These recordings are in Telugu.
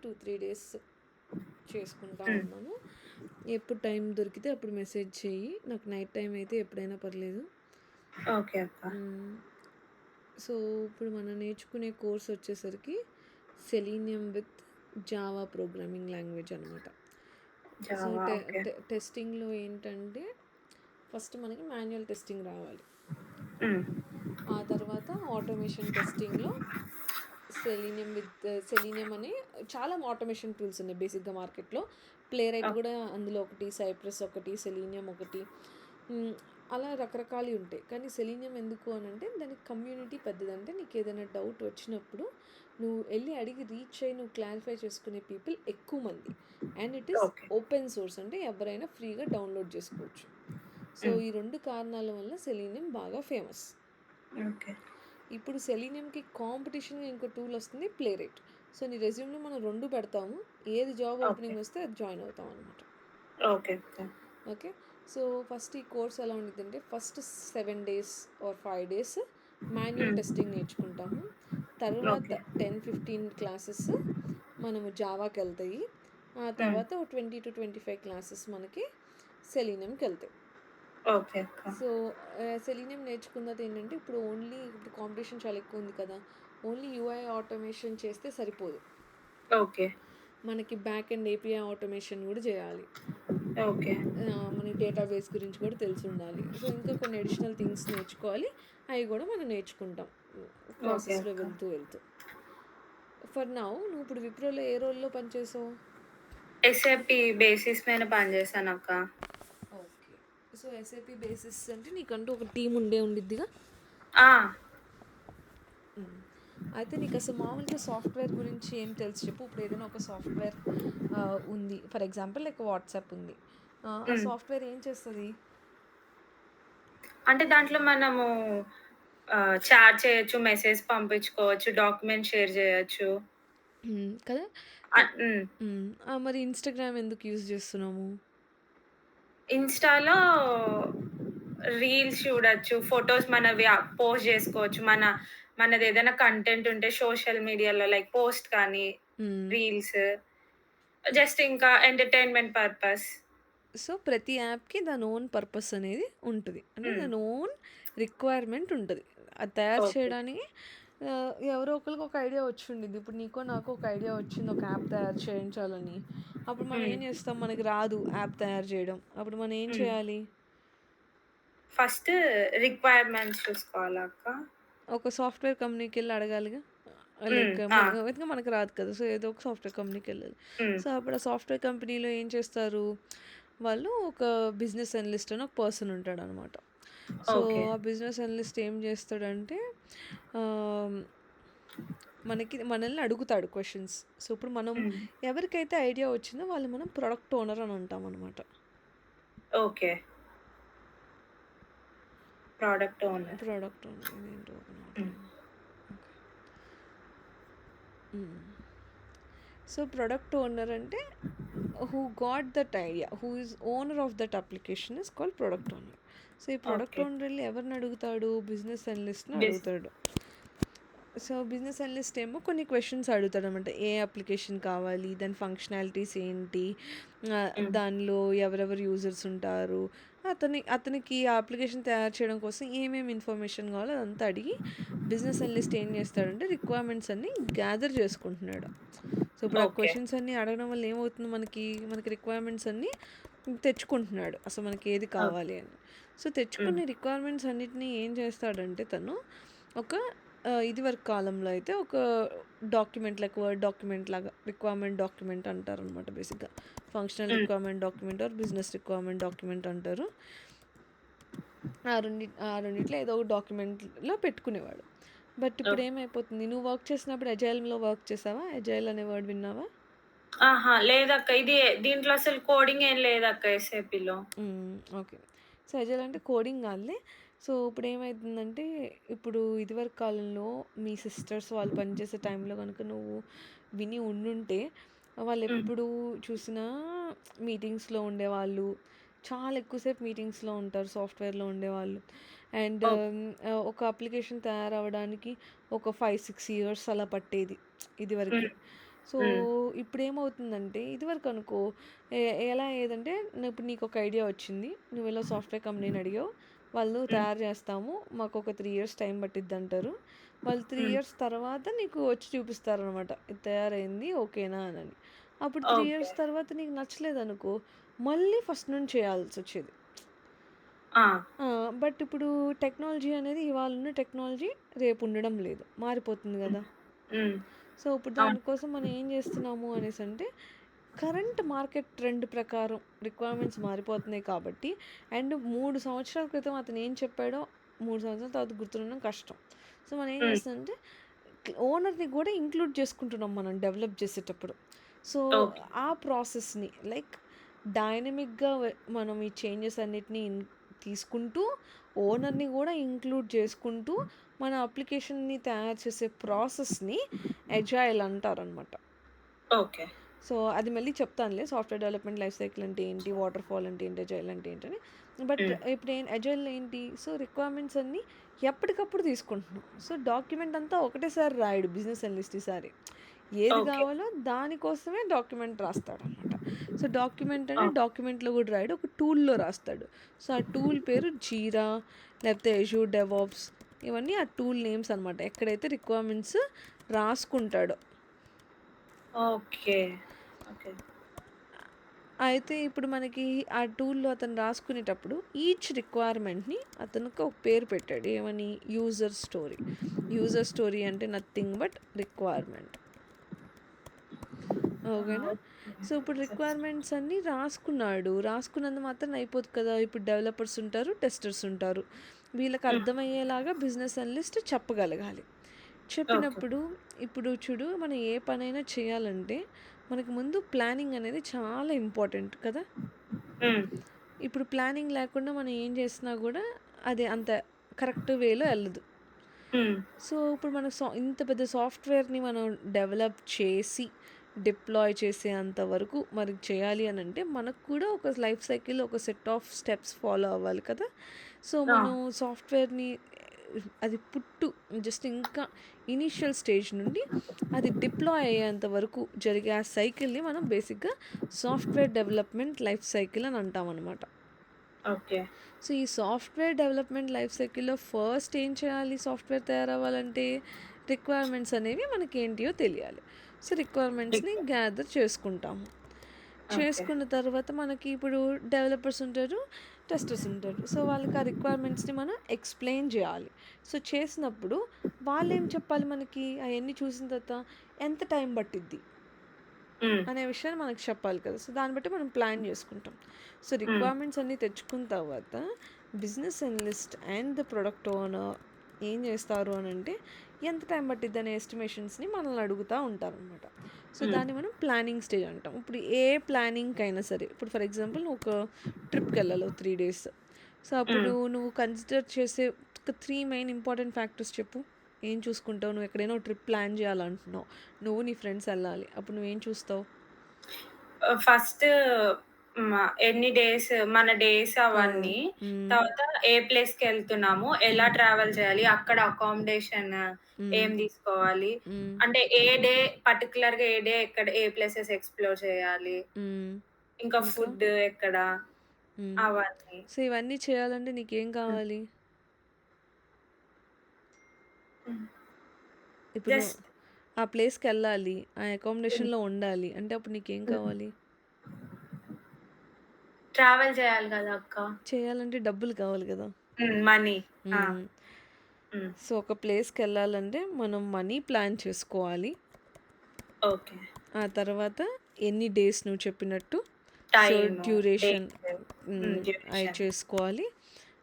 2-3 డేస్ చేసుకుంటా హ్మ్. ఉన్నాను. ఎప్పుడు టైం దొరికితే అప్పుడు మెసేజ్ చెయ్యి. నాకు నైట్ టైమ్ అయితే ఎప్పుడైనా పర్లేదు. ఓకే అక్క. హ్మ్. సో, ఇప్పుడు మనం నేర్చుకునే కోర్స్ వచ్చేసరికి selenium with Java programming language అనమాట. So, Java okay. టెస్టింగ్‌లో ఏంటంటే ఫస్ట్ మనకి మాన్యువల్ టెస్టింగ్ రావాలి. హ్మ్. ఆ తర్వాత ఆటోమేషన్ టెస్టింగ్‌లో సెలీనియం అని చాలా ఆటోమేషన్ టూల్స్ ఉన్నాయి బేసిక్‌గా మార్కెట్‌లో. ప్లేరైట్ ఓకే. గూడా అందులో ఒకటి, సైప్రస్ ఒకటి, సెలీనియం ఒకటి. హ్మ్. అలా రకరకాలయి ఉంటాయి. కానీ సెలీనియం ఎందుకు అనంటే దానికి కమ్యూనిటీ పెద్దదంటే నీకేదైనా డౌట్ వచ్చినప్పుడు నువ్వు ఎళ్లి అడిగి రీచ్ అయ్యి నువ్వు క్లారిఫై చేసుకునే పీపుల్ ఎక్కువ మంది. And it is okay. Open source అంటే ఎవరైనా ఫ్రీగా డౌన్‌లోడ్ చేసుకోవచ్చు. సో, హ్మ్. ఈ 2 కారణాల వల్ల సెలీనియం బాగా ఫేమస్. ఓకే. ఇప్పుడు సెలీనియంకి కాంపిటీషన్‌గా ఇంకో టూల్ వస్తుంది ప్లేరైట్. సో, నీ రెజ్యూమ్‌లో మనం 2 పెడతాము. ఏది జాబ్ ఓకే. ఓపెనింగ్ వస్తే అది జాయిన్ అవుతాం అనమాట. ఓకే అక్క. ఓకే. సో, ఫస్ట్ ఈ కోర్స్ ఎలా ఉండిద్దంటే first 7 days or 5 days manual hmm. Testing నేర్చుకుంటాము. తర్వాత ఓకే. 10-15 క్లాసెస్ మనము జావాకెళ్తాయి. ఆ హ్మ్. తర్వాత ఓ 20-25 క్లాసెస్ మనకి సెలీనియంకెళ్తాయి. ఓకే అక్క. సో, సెలీనియం నేర్చుకున్నది ఏంటంటే ఇప్పుడు కాంపిటీషన్ చాలా ఎక్కువ ఉంది కదా! ఓన్లీ యూఐ ఆటోమేషన్ చేస్తే సరిపోదు. ఓకే. మనకి బ్యాక్ ఎండ్ ఏపీఐ ఆటోమేషన్ గూడా జేయాలి. ఓకే. మనకి డేటాబేస్ గురించి కూడా తెలిసుండాలి. సో, ఇంకా కొన్ని అడిషనల్ థింగ్స్ నేర్చుకోవాలి. అయి గూడా మనం నేర్చుకుంటాం. ఓకే ప్రాసెస్‌లో అక్క. వెళ్తూ, వెళ్తూ. ఫర్ నౌ నువ్విప్పుడు విప్రోలో ఏ రోల్‌లో పనిచేసావు? ఎస్ఏపీ బేసిస్ మీద పనిచేశానక్క. ఓకే. సో, ఎస్ఏపీ బేసిస్ అంటే నీకంటూ ఒక టీమ్ ఉండిద్దిగా? ఆ! హ్మ్. అయితే నీకసలు మామూలుగా సాఫ్ట్‌వేర్ గురించి ఏం తెలుసు చెప్పు? ఇప్పుడు ఏదైనా ఒక సాఫ్ట్‌వేర్ ఉంది. ఫర్ ఎగ్జాంపుల్ లైక్ వాట్సాప్ ఉంది. ఆ హ్మ్. సాఫ్ట్‌వేర్ ఏం చేస్తది? అంటే దాంట్లో మనము చాట్ చేయొచ్చు, మెసేజ్ పంపించుకోవచ్చు, డాక్యుమెంట్ షేర్ జేయొచ్చు. కదా! హ్మ్. హ్మ్. మరి ఇన్‌స్టాగ్రామ్ ఎందుకు యూజ్ చేస్తున్నాము? ఇన్‌స్టాలో రీల్స్ చూడొచ్చు, ఫోటోస్ మనవి పోస్ట్ జేసుకోవచ్చు. మనదేదైనా కంటెంట్ ఉంటే సోషల్ మీడియాలో లైక్ పోస్ట్ కానీ, హ్మ్. రీల్స్ జస్ట్ ఇంకా ఎంటర్‌టైన్‌మెంట్ పర్పస్. సో, ప్రతి యాప్‌కి దాని ఓన్ పర్పస్ అనేది ఉంటది. అంటే హ్మ్. దాని ఓన్ రిక్వైర్మెంట్ ఉంటది. అది తయారు ఓకే. చేయడానికి ఎవరో ఒకళ్ళకి ఒక ఐడియా వచ్చుండిద్ది. ఇప్పుడు నీకో నాకో ఒక ఐడియా వచ్చింది ఒక యాప్ తయారు చేయించాలని. అప్పుడు మనం హ్మ్. ఏం చేస్తాం? మనకి రాదు యాప్ తయారు చేయడం. అప్పుడు మనం ఏం హ్మ్. చేయాలి? ఫస్ట్ రిక్వైర్‌మెంట్స్ చూసుకోవాలా అక్క? ఒక సాఫ్ట్‌వేర్ కంపెనీకెళ్ళి అడగాలిగా. హ్మ్. లైక్ ఆ! ఎందుకంటే మనకు రాదు కదా! సో, ఏదో ఒక సాఫ్ట్‌వేర్ కంపెనీకెళ్ళాలి. హ్మ్. సో, అప్పుడు ఆ సాఫ్ట్‌వేర్ కంపెనీలో ఏం చేస్తారు? వాళ్ళు ఒక బిజినెస్ అనలిస్ట్ అని ఒక పర్సన్ ఉంటాడనమాట. So, okay. ఆ బిజినెస్ అనలిస్ట్ ఏం చేస్తాడంటే ఆహ్, మనల్ని అడుగుతాడు క్వెషన్స్. సో, ఇప్పుడు మనం హ్మ్. ఎవరికైతే ఐడియా వచ్చిందో వాళ్ళు మనం ప్రొడక్ట్ ఓనర్ అని అంటామనమాట. Okay. Product owner. Product owner ఇదేంటో ఓపెన్ హ్మ్. అవ్వట్లేదు. Okay. Hmm. So, product owner అంటే who got that idea, who is owner of that application is called product owner. So, ఈ ప్రొడక్ట్ ఓకే. ఓనర్ ఎళ్లి ఎవరిని అడుగుతాడు? బిజినెస్ అనలిస్ట్‌ని బిస్ అడుగుతాడు. సో, బిజినెస్ అనలిస్ట్ ఏమో కొన్ని క్వెషన్స్ అడుగుతాడనమాట. ఏ అప్లికేషన్ కావాలి? దాని ఫంక్షనాలిటీస్ ఏంటి? హ్మ్. దానిలో ఎవరెవరు యూజర్స్ ఉంటారు? అతనికి ఆ అప్లికేషన్ తయారు చేయడం కోసం ఏమేమి ఇన్ఫర్మేషన్ కావాలో అదంతా అడిగి బిజినెస్ అనలిస్ట్ ఏం చేస్తాడంటే రిక్వైర్మెంట్స్ అన్నీ గ్యాదర్ చేసుకుంటున్నాడు. సో, ఇప్పుడు ఆ ఓకే. క్వెషన్స్ అన్నీ అడగడం వల్ల ఏమవుతుంది మనకి రిక్వైర్మెంట్స్ అన్నీ తెచ్చుకుంటున్నాడు. అసలు మనకి ఏది ఓకే. కావాలి అని. సో, హ్మ్. తెచ్చుకునే రిక్వైర్మెంట్స్ అన్నిటిని ఏం చేస్తాడంటే తను ఒక ఇదివరకు కాలంలో అయితే ఒక డాక్యుమెంట్ లైక్ వర్డ్ డాక్యుమెంట్ లాగా రిక్వైర్మెంట్ డాక్యుమెంట్ అంటారనమాట బేసిక్‌గా. ఫంక్షనల్ హ్మ్. Requirement document or business requirement document అంటారు. ఆ రెండిట్లో ఏదో ఒక డాక్యుమెంట్‌లో పెట్టుకునేవాడు. బట్ ఇప్పుడు ఓకే. ఏమైపోతుంది నువ్వు వర్క్ చేసినప్పుడు అజైల్‌లో వర్క్ చేసావా? అజైల్ అనే వర్డ్ విన్నావా? ఆహా! లేదక్క. దీంట్లో అసలు కోడింగ్ ఏం లేదక్క ఎస్ఏపీలో. ఓకే. సో, అజైల్ అంటే కోడింగ్ కాదులే. సో, ఇప్పుడేమైతుందంటే, ఇప్పుడు ఇదివరకు కాలంలో మీ సిస్టర్స్ వాళ్ళు పనిచేసే టైంలో గనుక నువ్వు విని ఉండుంటే, హ్మ్. వాళ్ళెప్పుడు చూసినా మీటింగ్స్‌లో ఉండేవాళ్ళు. చాలా ఎక్కువ సేపు మీటింగ్స్‌లో ఉంటారు సాఫ్ట్‌వేర్‌లో ఉండేవాళ్ళు. And okay. ఒక అప్లికేషన్ తయారవ్వడానికి ఒక 5, 6 ఇయర్స్ అలా పట్టేది ఇదివరకి. హ్మ్. సో, హ్మ్. ఇప్పుడేమవుతుందంటే ఇదివరకు అనుకో ఎ ఎలా అయ్యేదంటే ఇప్పుడు నీకొక ఐడియా వచ్చింది. నువ్వెళ్ళో సాఫ్ట్‌వేర్ కంపెనీని అడిగావు. వాళ్ళు హ్మ్. తయారు చేస్తాము. మాకొక 3 ఇయర్స్ టైం పట్టిద్దంటారు. వాళ్ళు 3 హ్మ్. ఇయర్స్ తర్వాత నీకు వచ్చి చూపిస్తారనమాట. ఇది తయారైంది ఓకేనా అనని. అప్పుడు 3 ఓకే. ఇయర్స్ తర్వాత నీకు నచ్చలేదనుకో, మళ్ళీ ఫస్ట్ నుంచి చేయాల్సొచ్చేది. ఆ! ఆ! బట్ ఇప్పుడు టెక్నాలజీ అనేది ఇవాళున్న టెక్నాలజీ రేపు ఉండడం లేదు. మారిపోతుంది హ్మ్. గదా! హ్మ్. సో, ఇప్పుడు అవును. దానికోసం మనం ఏం జేస్తున్నాము అనేసంటే, కరెంట్ మార్కెట్ ట్రెండ్ ప్రకారం రిక్వైర్మెంట్స్ మారిపోతున్నాయి కాబట్టి, అండ్ 3 సంవత్సరాల క్రితం అతను ఏం చెప్పాడో 3 సంవత్సరాల తర్వాత గుర్తుండడం కష్టం. సో, మనం ఏం హ్మ్. చేస్తామంటే, ఓనర్‌ని గూడా ఇంక్లూడ్ చేసుకుంటున్నాం మనం డెవలప్ చేసేటప్పుడు. So, okay. ఆ ప్రాసెస్‌ని లైక్ డైనమిక్‌గా మనం ఈ చేంజెస్ అన్నిటిని తీసుకుంటూ, ఓనర్‌ని గూడా ఇంక్లూడ్ చేసుకుంటూ, మన అప్లికేషన్‌ని తయారు చేసే ప్రాసెస్‌ని ఎజైల్ అంటారనమాట. ఓకే. సో, అది మళ్ళీ చెప్తానులే. సాఫ్ట్‌వేర్ డెవలప్‌మెంట్ లైఫ్ సైకిల్ అంటే ఏంటి? వాటర్ ఫాల్ అంటే ఏంటి? ఎజైల్ అంటే ఏంటని. బట్ హ్మ్. ఇప్పుడు ఎజైల్ ఏంటి? సో, రిక్వైర్మెంట్స్ అన్నీ ఎప్పటికప్పుడు తీసుకుంటున్నాం. సో, డాక్యుమెంట్ అంతా ఒకటేసారి రాయడు బిజినెస్ అనలిస్ట్ ఈసారి. ఏది ఓకే. కావాలో దానికోసమే డాక్యుమెంట్ రాస్తాడనమాట. సో, డాక్యుమెంట్ ఆ! అంటే డాక్యుమెంట్‌లో కూడా రాయడు. ఒక టూల్‌లో రాస్తాడు. సో, ఆ టూల్ పేరు జీరా లేకపోతే అజూర్ డెవాప్స్ ఇవన్నీ ఆ టూల్ నేమ్స్ అనమాట. ఎక్కడైతే రిక్వైర్మెంట్స్ రాసుకుంటాడో. ఓకే. ఓకే. అయితే ఇప్పుడు మనకి ఆ టూల్‌లో అతను రాసుకునేటప్పుడు ఈచ్ రిక్వైర్మెంట్‌ని అతనికి ఒక పేరు పెట్టాడు. ఏమని? User story. యూజర్ స్టోరీ అంటే నథింగ్ బట్ రిక్వైర్మెంట్. ఆ! ఓకేనా? సో, ఇప్పుడు ఓకే. రిక్వైర్మెంట్స్ అన్నీ రాసుకున్నాడు. రాసుకున్నంత మాత్రాన అయిపోదు కదా! ఇప్పుడు డెవలపర్స్ ఉంటారు, టెస్టర్స్ ఉంటారు. వీళ్ళకి హ్మ్. అర్థమయ్యేలాగా బిజినెస్ అనలిస్ట్ చెప్పగలగాలి. ఓకే. చెప్పినప్పుడు ఇప్పుడు చూడు మనం ఏ పనైనా చేయాలంటే మనకు ముందు ప్లానింగ్ అనేది చాలా ఇంపార్టెంట్ కదా! హ్మ్. ఇప్పుడు ప్లానింగ్ లేకుండా మనం ఏం చేసినా గూడా అది అంత కరెక్ట్ వేలో ఎళ్ళదు. హ్మ్. సో, ఇప్పుడు మనం ఇంత పెద్ద సాఫ్ట్‌వేర్‌ని మనం డెవలప్ చేసి, డిప్లాయ్ చేసేంత వరకు మరి చేయాలి అనంటే, మనకు కూడా ఒక లైఫ్ సైకిల్, ఒక సెట్ ఆఫ్ స్టెప్స్ ఫాలో అవ్వాలి కదా! సో, ఆ! మనం సాఫ్ట్‌వేర్‌ని అది జస్ట్ ఇంకా ఇనీషియల్ స్టేజ్ నుండి అది డిప్లాయ్ అయ్యేంత వరకు జరిగే ఆ సైకిల్‌ని మనం బేసిక్‌గా సాఫ్ట్‌వేర్ డెవలప్‌మెంట్ లైఫ్ సైకిల్ అని అంటామనమాట. ఓకే. సో, ఈ సాఫ్ట్‌వేర్ డెవలప్‌మెంట్ లైఫ్ సైకిల్‌లో ఫస్ట్ ఏం చేయాలి సాఫ్ట్‌వేర్ తయారవ్వాలంటే? రిక్వైర్మెంట్స్ అనేవి మనకేంటియో తెలియాలి. సో, రిక్వైర్మెంట్స్‌ని రిక్వెస్ట్. గ్యాదర్ చేసుకుంటాము. ఓకే. చేసుకున్న తర్వాత మనకి ఇప్పుడు డెవలపర్స్ ఉంటారు, టెస్టర్స్ ఉంటారు. సో, వాళ్ళకి ఆ రిక్వైర్మెంట్స్‌ని మనం ఎక్స్‌ప్లెయిన్ జేయాలి. సో, చేసినప్పుడు వాళ్ళేం చెప్పాలి మనకి అయన్నీ చూసిన తర్వాత ఎంత టైం పట్టిద్ది? హ్మ్. అనే విషయాన్ని మనకు చెప్పాలి కదా! సో, దాన్ని బట్టి మనం ప్లాన్ జేసుకుంటాం. సో, హ్మ్. రిక్వైర్మెంట్స్ అన్నీ తెచ్చుకున్న తర్వాత business analyst and the product owner ఏం జేస్తారు అనంటే, ఎంత టైం పట్టిద్దనే ఎస్టిమేషన్స్‌ని మనల్ని అడుగుతా ఉంటారనమాట. So, hmm. దాన్ని మనం ప్లానింగ్ స్టేజ్ అంటాం. ఇప్పుడు ఏ ప్లానింగ్‌కైనా సరే, ఇప్పుడు ఫర్ ఎగ్జాంపుల్ నువ్వు ఒక ట్రిప్‌కెళ్ళాలి ఓ 3 డేస్. సో, హ్మ్. అప్పుడు నువ్వు కన్సిడర్ చేసే ఒక 3 మెయిన్ ఇంపార్టెంట్ ఫ్యాక్టర్స్ చెప్పు. ఏం చూసుకుంటావు? నువ్వు ఎక్కడైనా ఒక ట్రిప్ ప్లాన్ జేయాలంటున్నావు. నువ్వు నీ ఫ్రెండ్స్ ఎళ్ళాలి. అప్పుడు నువ్వేం చూస్తావు? ఫస్ట్ ఎన్ని డేస్ మన డేస్ అవును. అవన్నీ. హ్మ్. తర్వాత ఏ ప్లేస్‌కెళ్తున్నాము, ఎలా ట్రావెల్ చేయాలి, అక్కడ అకామిడేషన్ హ్మ్. ఏం తీసుకోవాలి, హ్మ్. అంటే ఏ డే పర్టిక్యులర్‌గా ఏ డే ఎక్కడ ఏ ప్లేసెస్ ఎక్స్‌ప్లోర్ చేయాలి, హ్మ్. ఇంకా ఇంకా? ఫుడ్ ఎక్కడ హ్మ్. అవన్నీ. సో, ఇవన్నీ చేయాలంటే నీకేం హ్మ్. కావాలి? హ్మ్. ఇప్పుడు నువ్వు జస్ట్ ఆ ప్లేస్‌కెళ్ళాలి. ఆ హ్మ్. అకామిడేషన్‌లో ఉండాలి. అంటే అప్పుడు నీకేం హ్మ్. కావాలి? ట్రావెల్ చేయాలి గదా అక్క! చేయాలంటే డబ్బులు కావాలి గదా! మనీ. ఆ! హ్మ్. హ్మ్. సో, ఒక ప్లేస్‌కెళ్ళాలంటే మనం మనీ ప్లాన్ చేసుకోవాలి. ఓకే. ఆ తర్వాత ఎన్ని డేస్ నువ్వు చెప్పినట్టు. సో, టైము, డ్యూరేషన్ డేట్, అయి డ్యూరేషన్. చేసుకోవాలి.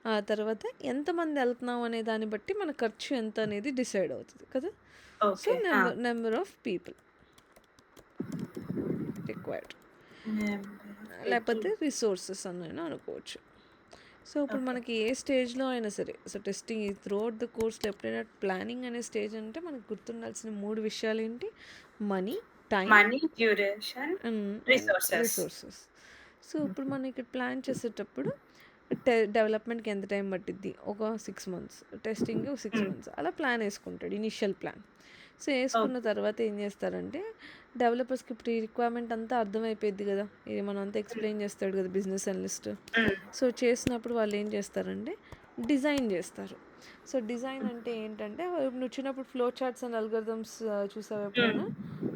ఆ తర్వాత ఎంతమంది ఎళ్తున్నాం అనే దాన్ని బట్టి మన ఖర్చు ఎంత అనేది డిసైడ్ అవుతది కదా! So, okay. ఆ! Number of people required. Eighty. లేపోతే రిసోర్సెస్ అనైనా అనుకోవచ్చు. సో, ఇప్పుడు ఓకే. మనకి ఏ స్టేజ్‌లో అయినా సరే, సో, టెస్టింగ్ త్రూఅవుట్ ద కోర్స్‌లో ఎప్పుడైనా ప్లానింగ్ అనే స్టేజ్ అంటే మనకు గుర్తుండాల్సిన 3 విషయాలేంటి? Money, time money, duration, and resources. Resources. So, ఇప్పుడు మనం ఇక్కడ ప్లాన్ చేసేటప్పుడు డెవలప్‌మెంట్‌కి ఎంత టైం పట్టిద్ది? ఒక 6 మంత్స్. టెస్టింగ్‌కి ఒక 6 హ్మ్. మంత్స్. అలా ప్లాన్ యేసుకుంటాడు. Initial plan. సో వేసుకున్న ఓకే. తర్వాత ఏం చేస్తారంటే డెవలపర్స్కి ఇప్పుడు ఈ రిక్వైర్మెంట్ అంతా అర్థమైపోయింది కదా, ఇది మనం అంతా హ్మ్. ఎక్స్ప్లెయిన్ చేస్తాడు కదా బిజినెస్ అనలిస్ట్. హ్మ్. సో చేసినప్పుడు వాళ్ళు ఏం చేస్తారంటే డిజైన్ చేస్తారు. సో డిజైన్ హ్మ్. అంటే ఏంటంటే నువ్వు చిన్నప్పుడు ఫ్లో చార్ట్స్ అండ్ అల్గరిథమ్స్ చూసావు హ్మ్. ఎప్పుడైనా?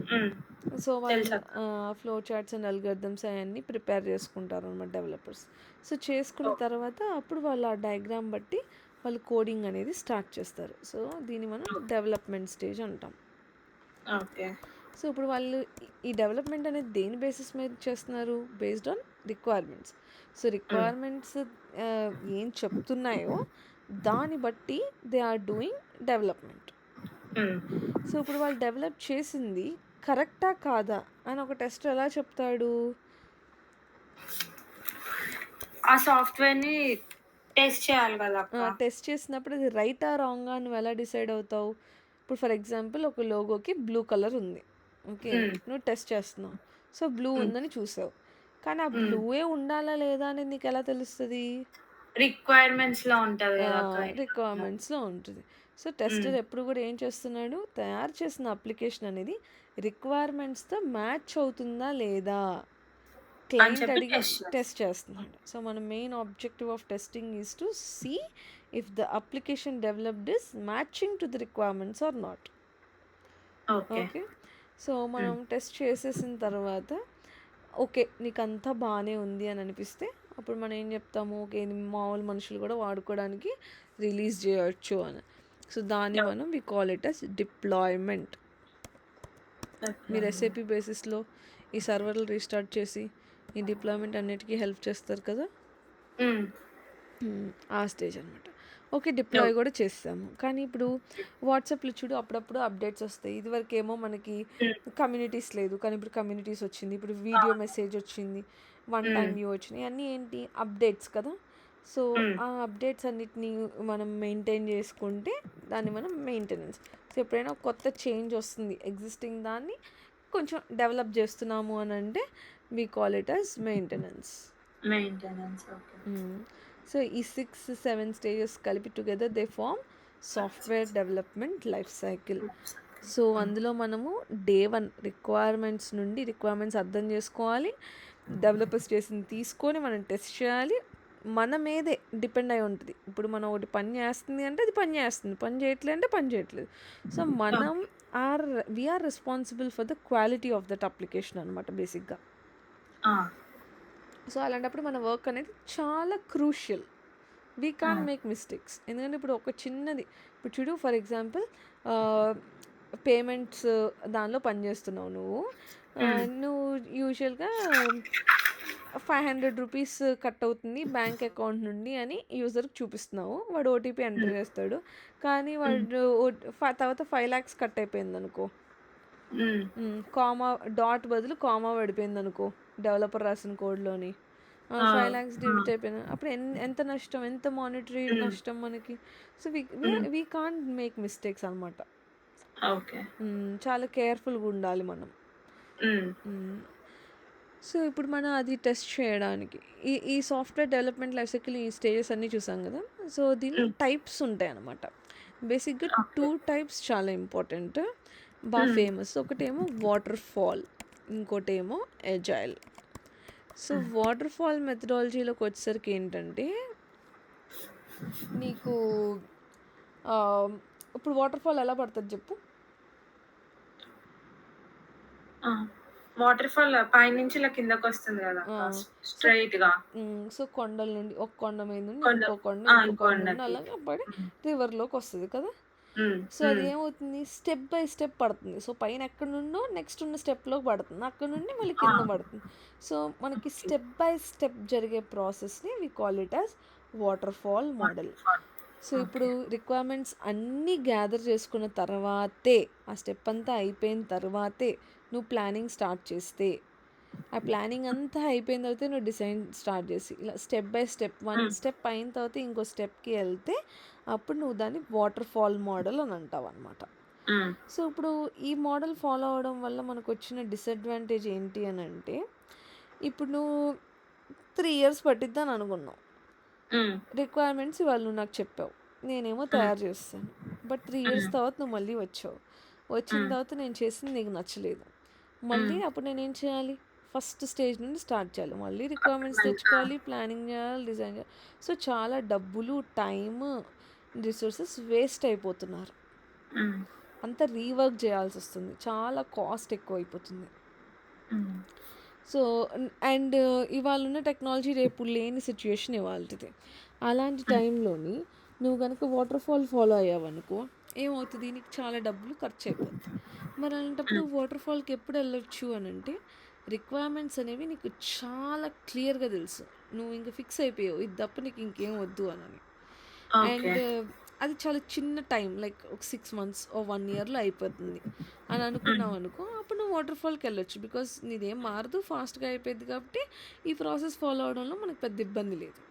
హ్మ్. సో వాళ్ళు తెలుసక్క. ఫ్లో చార్ట్స్ అండ్ అల్గరిథమ్స్ అవన్నీ ప్రిపేర్ చేసుకుంటారు అనమాట డెవలపర్స్. సో చేసుకున్న ఓకే. తర్వాత అప్పుడు వాళ్ళు ఆ డయాగ్రామ్ బట్టి వాళ్ళు కోడింగ్ అనేది స్టార్ట్ చేస్తారు. సో దీన్ని మనం ఓకే. డెవలప్మెంట్ స్టేజ్ అంటాం. ఓకే. సో ఇప్పుడు వాళ్ళు ఈ డెవలప్మెంట్ అనేది దేని బేసిస్ మీద చేస్తున్నారు? Based on requirements. సో హ్మ్. రిక్వైర్మెంట్స్ ఏం చెప్తున్నాయో దాన్ని బట్టి దే ఆర్ డూయింగ్ డెవలప్మెంట్. హ్మ్. సో ఇప్పుడు వాళ్ళు డెవలప్ చేసింది కరెక్టా కాదా అని ఒక టెస్ట్ ఎలా చెప్తాడు? ఆ సాఫ్ట్‌వేర్‌ని టెస్ట్ చేయాలి గదక్క. టెస్ట్ చేసినప్పుడు అది రైటా రాంగా నువ్వు ఎలా డిసైడ్ అవుతావు? ఇప్పుడు ఫర్ ఎగ్జాంపుల్ ఒక లోగోకి బ్లూ కలర్ ఉంది. ఓకే. హ్మ్. నువ్వు టెస్ట్ చేస్తున్నావు. సో బ్లూ హ్మ్. ఉందని చూసావు. కానీ ఆ హ్మ్. బ్లూయే ఉండాలా లేదా అనేది నీకు ఎలా తెలుస్తది? రిక్వైర్మెంట్స్‌లో ఉంటది గదక్క ఇందులో. రిక్వైర్మెంట్స్‌లో ఉంటుంది. సో హ్మ్. టెస్టర్ ఎప్పుడు కూడా ఏం చేస్తున్నాడు? తయారు చేసిన అప్లికేషన్ అనేది రిక్వైర్మెంట్స్‌తో మ్యాచ్ అవుతుందా లేదా? అని క్లయింట్ చెప్పి అడిగి టెస్ట్ టెస్ట్ చేస్తాం. చేస్తున్నాడు. సో మన main objective of testing is to see if the application developed is matching to the requirements or not. Okay. Okay. So మనం హ్మ్. టెస్ట్ చేసేసిన తర్వాత ఓకే నీకంతా బాగానే ఉంది అని అనిపిస్తే అప్పుడు మనం ఏం చెప్తాము, ఓకే ఇది మామూలు మనుషులు కూడా వాడుకోవడానికి రిలీజ్ చేయొచ్చు అని. సో దాన్ని ఓకే. మనం we call it as deployment. మీరు డిప్లాయ్‌మెంట్. ఎస్ఏపి బేసిస్లో ఈ సర్వర్లు రీస్టార్ట్ చేసి ఈ డిప్లాయ్మెంట్ అన్నిటికీ హెల్ప్ చేస్తారు కదా. హ్మ్. ఆ స్టేజ్ అనమాట. ఓకే. Deploy okay. కూడా చేసేసాము. కానీ ఇప్పుడు వాట్సాప్‌లో చూడు అప్పుడప్పుడు అప్డేట్స్ వస్తాయి. ఇదివరకేమో మనకి హ్మ్. కమ్యూనిటీస్ లేదు. కానీ ఇప్పుడు కమ్యూనిటీస్ వచ్చింది. ఇప్పుడు వీడియో అవును. మెసేజ్ వచ్చింది. వన్ హ్మ్. టైమ్ వ్యూ వచ్చినాయి. అన్నీ ఏంటి అప్డేట్స్ కదా. సో హ్మ్. ఆ అప్డేట్స్ అన్నిటిని మనం మెయింటైన్ చేసుకుంటే దాన్ని మనం మెయింటెనెన్స్. సో ఎప్పుడైనా ఒక కొత్త చేంజ్ వస్తుంది. ఎగ్జిస్టింగ్ దాన్ని కొంచెం డెవలప్ చేస్తున్నాము అని అంటే we call it as maintenance. Maintenance. Okay. So ఈ 6-7 స్టేజెస్ కలిపి together they form software development life cycle. So hmm. అందులో మనము డే 1 రిక్వైర్మెంట్స్ నుండి రిక్వైర్మెంట్స్ అర్థం చేసుకోవాలి. డెవలపర్స్ చేసింది తీసుకొని మనం టెస్ట్ చేయాలి. మన మీదే డిపెండ్ అయి ఉంటుంది. ఇప్పుడు మనం ఒకటి పని చేస్తుంది అంటే అది పని చేస్తుంది. పని చేయట్లేదు అంటే పని చేయట్లేదు. సో మనం okay. We are responsible for the quality of that application అనమాట బేసిక్గా. ఆ! సో అలాంటప్పుడు మన వర్క్ అనేది చాలా crucial. We ah! Can't make mistakes. ఎందుకంటే ఇప్పుడు ఒక చిన్నది ఇప్పుడు చూడు ఫర్ ఎగ్జాంపుల్ పేమెంట్స్ దానిలో పనిచేస్తున్నావు నువ్వు. హ్మ్. నువ్వు యూజువల్గా రూ. 500 కట్ అవుతుంది బ్యాంక్ అకౌంట్ నుండి అని యూజర్కి చూపిస్తున్నావు. వాడు ఓటీపీ ఎంటర్ హ్మ్. చేస్తాడు. కానీ హ్మ్. వాడు తర్వాత 5 lakhs కట్ అయిపోయింది అనుకో. హ్మ్. కామా డాట్ బదులు కామా పడిపోయింది అనుకో డెవలపర్ రాసిన కోడ్లోని. ఆ! 5 lakhs ఆ! డెబిట్ అయిపోయింది. అప్పుడు ఎంత నష్టం, ఎంత మానిటరీ హ్మ్. నష్టం మనకి. సో హ్మ్. వీ కాంట్ మేక్ మిస్టేక్స్ అనమాట. ఓకే. చాలా కేర్ఫుల్గా ఉండాలి మనం. హ్మ్. మ్మ్. సో ఇప్పుడు మనం అది టెస్ట్ చేయడానికి ఈ సాఫ్ట్వేర్ డెవలప్మెంట్ లైఫ్ సైకిల్ ఈ స్టేజెస్ అన్నీ చూసాం కదా. సో దీనిలో హ్మ్. టైప్స్ ఉంటాయి అన్నమాట. బేసిక్గా ఓకే. 2 టైప్స్ చాలా ఇంపార్టెంట్, బాగా హ్మ్. ఫేమస్. ఒకటేమో వాటర్ ఫాల్, ఇంకోటేమో ఎజైల్. సో హ్మ్. వాటర్ ఫాల్ మెథడాలజీలోకి వచ్చేసరికి ఏంటంటే నీకు ఆ, ఇప్పుడు వాటర్ ఫాల్ ఎలా పడుతుంది చెప్పు. ఆ! వాటర్ ఫాల్ పైనుంచి ఇలా కిందకొస్తుంది ఆ, గదక్క సో స్ట్రెయిట్‌గా. సో కొండల నుండి ఒక కొండ మీద నుండి కొండ ఇంకో కొండ ఆ! ఇంకో కొండ నుండి ఇంకొండకి. అలాగే పడి హ్మ్. రివర్లోకి వస్తుంది కదా. హ్మ్. సో అది హ్మ్. ఏమవుతుంది, స్టెప్ బై స్టెప్ పడుతుంది. సో పైన ఎక్కడి నుండో నెక్స్ట్ ఉన్న స్టెప్లోకి పడుతుంది, అక్కడ నుండి మళ్ళీ ఆ! కింద పడుతుంది. సో మనకి ఓకే. స్టెప్ బై స్టెప్ జరిగే ప్రాసెస్ని we call it as waterfall model. Waterfall. So ఇప్పుడు ఓకే. రిక్వైర్మెంట్స్ అన్నీ గ్యాదర్ చేసుకున్న తర్వాతే, ఆ స్టెప్ అంతా అయిపోయిన తర్వాతే నువ్వు ప్లానింగ్ స్టార్ట్ చేస్తే, ఆ ప్లానింగ్ అంతా అయిపోయిన తర్వాత నువ్వు డిజైన్ స్టార్ట్ చేసి ఇలా స్టెప్ బై స్టెప్ వన్ హ్మ్. స్టెప్ అయిన తర్వాత ఇంకో స్టెప్కి వెళ్తే అప్పుడు నువ్వు దాన్ని వాటర్ ఫాల్ మోడల్ అని అంటావు అనమాట. హ్మ్. సో ఇప్పుడు ఈ మోడల్ ఫాలో అవడం వల్ల మనకు వచ్చిన డిసడ్వాంటేజ్ ఏంటి అని అంటే, ఇప్పుడు నువ్వు 3 years పట్టిద్ది అని అనుకున్నావు. హ్మ్. రిక్వైర్మెంట్స్ ఇవాళ నువ్వు నాకు చెప్పావు, నేనేమో హ్మ్. తయారు చేస్తాను. బట్ 3 years హ్మ్. తర్వాత నువ్వు మళ్ళీ వచ్చావు. వచ్చిన హ్మ్. తర్వాత నేను చేసింది నీకు నచ్చలేదు. మళ్ళీ హ్మ్. అప్పుడు నేనేం చేయాలి? ఫస్ట్ స్టేజ్ నుండి స్టార్ట్ చేయాలి. మళ్ళీ రిక్వైర్మెంట్స్ అపార్ట్‌మెంట్. ఆ! తెచ్చుకోవాలి, ప్లానింగ్ చేయాలి, డిజైన్ చేయాలి. సో, చాలా డబ్బులు, టైము, రిసోర్సెస్ వేస్ట్ అయిపోతున్నారు. హ్మ్. అంతా రీవర్క్ చేయాల్సొస్తుంది. చాలా కాస్ట్ ఎక్కువైపోతుంది. హ్మ్. సో, అండ్ ఇవాళున్న టెక్నాలజీ రేపు లేని సిట్యుయేషన్ ఇవాల్టిది. అలాంటి హ్మ్. టైంలోని నువ్వు గనుక వాటర్ ఫాల్ ఫాలో అయ్యావనుకో, ఏమవుతది? నీకు చాలా డబ్బులు ఖర్చయిపోద్ది. మరి అలాంటప్పుడు హ్మ్. వాటర్ ఫాల్‌కి ఎప్పుడెళ్ళొచ్చు అనంటే, రిక్వైర్మెంట్స్ అనేవి నీకు చాలా క్లియర్‌గా తెలుసు. నువ్వు ఇంక ఫిక్స్ అయిపోయావు. ఇది తప్ప నీకు ఇంకేం వద్దు అనని. ఓకే. అండ్ అది చాలా చిన్న టైం లైక్ ఒక 6 మంత్స్ ఓ 1 ఇయర్‌లో అయిపోతుంది అని హ్మ్. అనుకున్నావనుకో, అప్పుడు నువ్వు వాటర్ ఫాల్‌కెళ్ళొచ్చు. బికాజ్ నీదేం మారదు, ఫాస్ట్‌గా అయిపోద్ది కాబట్టి, ఈ ప్రాసెస్ ఫాలో అవ్వడంలో మనకు పెద్ద ఇబ్బంది లేదు.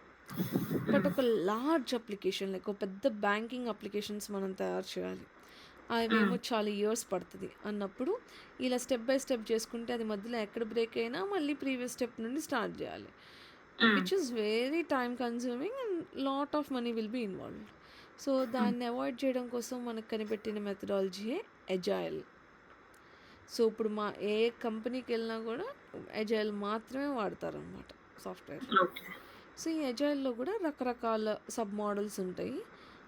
బట్ హ్మ్. ఒక లార్జ్ అప్లికేషన్ లైక్ ఒక పెద్ద బ్యాంకింగ్ అప్లికేషన్స్ మనం తయారు చేయాలి. హ్మ్. అవేమో చాలా ఇయర్స్ పడతది అన్నప్పుడు, ఇలా స్టెప్ బై స్టెప్ చేసుకుంటే అది మధ్యలో ఎక్కడ బ్రేక్ అయినా మళ్ళీ ప్రీవియస్ స్టెప్ నుండి స్టార్ట్ చేయాలి. Hmm. Which is very time consuming and lot of money will be involved. So, hmm. దాన్ని అవాయిడ్ చేయడం కోసం మనకు కనిపెట్టిన మెథడాలజీయే ఎజైల్. సో, ఇప్పుడు ఏ కంపెనీకెళ్ళినా గూడా ఎజైల్ మాత్రమే వాడతారనమాట సాఫ్ట్‌వేర్. ఓకే. సో, ఈ ఎజైల్‌లో గూడా రకరకాల సబ్ మోడల్స్ ఉంటాయి.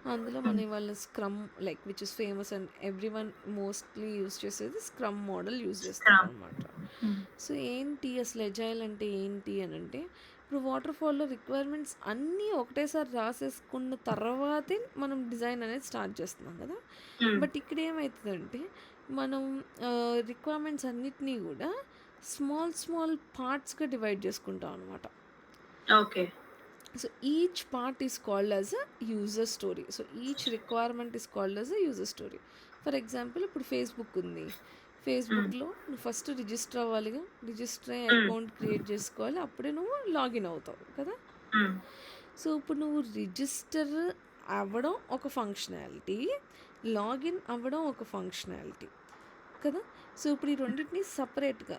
అందులో మన హ్మ్. ఇవాళ scrum like which is famous and everyone mostly use చేసేది స్క్రమ్ మోడల్ యూజ్ స్క్రమ్. చేస్తారనమాట. హ్మ్. సో, ఏంటి అసలు ఎజైల్ అంటే ఏంటి అనంటే, ఇప్పుడు వాటర్ ఫాల్‌లో రిక్వైర్మెంట్స్ అన్నీ ఒకటేసారి రాసేసుకున్న తర్వాతే మనం డిజైన్ అనేది స్టార్ట్ చేస్తున్నాం గదా! హ్మ్. బట్ ఇక్కడ ఏమైతదంటే, మనం రిక్వైర్మెంట్స్ అన్నిటిని గూడా స్మాల్, స్మాల్ పార్ట్స్‌గా డివైడ్ చేసుకుంటాం అనమాట. Okay. So, each part is called as a user story. So, each requirement is called as a user story. For example ఇప్పుడు ఫేస్‌బుక్ ఉంది. హ్మ్. ఫేస్‌బుక్‌లో నువ్వు ఫస్ట్ రిజిస్టర్ అవ్వాలిగా. రిజిస్టర్ అయ్యి హ్మ్. అకౌంట్ క్రియేట్ చేసుకోవాలి. అప్పుడే నువ్వు లాగిన్ అవుతావు కదా! హ్మ్. సో, ఇప్పుడు నువ్వు రిజిస్టర్ అవ్వడం ఒక ఫంక్షనాలిటీ. లాగిన్ అవ్వడం ఒక ఫంక్షనాలిటీ కదా! సో, ఇప్పుడు ఈ రెండిటిని సెపరేట్‌గా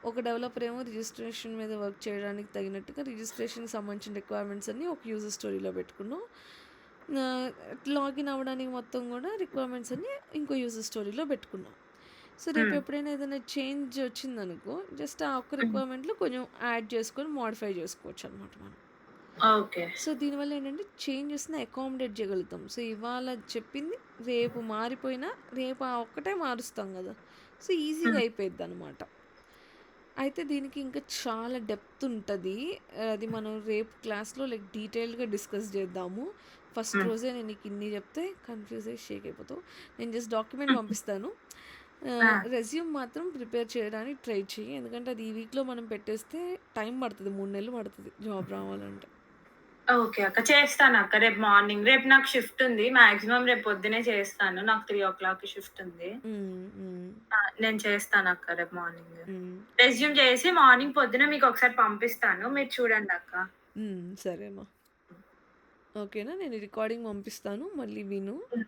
ఒక డెవలపర్ ఏమో రిజిస్ట్రేషన్ మీద వర్క్ చేయడానికి తగినట్టుగా రిజిస్ట్రేషన్‌కి సంబంధించిన రిక్వైర్మెంట్స్ అన్నీ ఒక యూజర్ స్టోరీలో పెట్టుకున్నాం. ఆహ్, లాగిన్ అవ్వడానికి మొత్తం గూడా రిక్వైర్మెంట్స్ అన్నీ ఇంకో యూజర్ స్టోరీలో పెట్టుకున్నాం. సో, రేపు హ్మ్. ఎప్పుడైనా ఏదైనా చేంజ్ వచ్చిందనుకో, జస్ట్ ఆ ఒక్క హ్మ్. రిక్వైర్మెంట్‌లో కొంచెం యాడ్ చేసుకొని మోడిఫై చేసుకోవచ్చనమాట మనం. ఓకే. సో, దీనివల్ల ఏంటంటే చేంజెస్‌ని అకామిడేట్ చేయగలుగుతాం. సో, ఇవాళ చెప్పింది రేపు మారిపోయినా, రేపు ఆ ఒక్కటే మారుస్తాం గదా! సో, ఈజీగా హ్మ్. అయిపోయిద్దనమాట. అయితే దీనికి ఇంకా చాలా డెప్త్ ఉంటది. అది మనం రేపు క్లాస్‌లో లైక్ డీటెయిల్డ్‌గా డిస్కస్ చేద్దాము. ఫస్ట్ హ్మ్. రోజే నేను నీకు ఇన్ని చెప్తే కన్‌ఫ్యూజ్ అయ్యి షేక్ అయిపోతావు. నేను జస్ట్ డాక్యుమెంట్ పంపిస్తాను. ఆ! రెజ్యూమ్ మాత్రం ప్రిపేర్ చేయడానికి ట్రై చెయ్యి. ఎందుకంటే అది ఈ వీక్‌లో మనం పెట్టేస్తే టైం పడతది. 3 నెలలు పడతది జాబ్ రావాలంటే. ఓకే అక్క. చేస్తానక్క రేపు మార్నింగ్. రేపు నాకు షిఫ్ట్ ఉంది. మాక్సిమం రేపు పొద్దున్నే చేస్తాను. నాకు 3:00కి షిఫ్ట్ ఉంది. హ్మ్. హ్మ్. ఆ! నేను చేస్తానక్క రేపు మార్నింగ్. హ్మ్. రెజ్యూమ్ చేసి మార్నింగ్ పొద్దున మీకొకసారి పంపిస్తాను. మీరు చూడండక్క. హ్మ్. సరే అమ్మా. ఓకేనా? నేను రికార్డింగ్ పంపిస్తాను. మళ్ళీ విను. హ్మ్.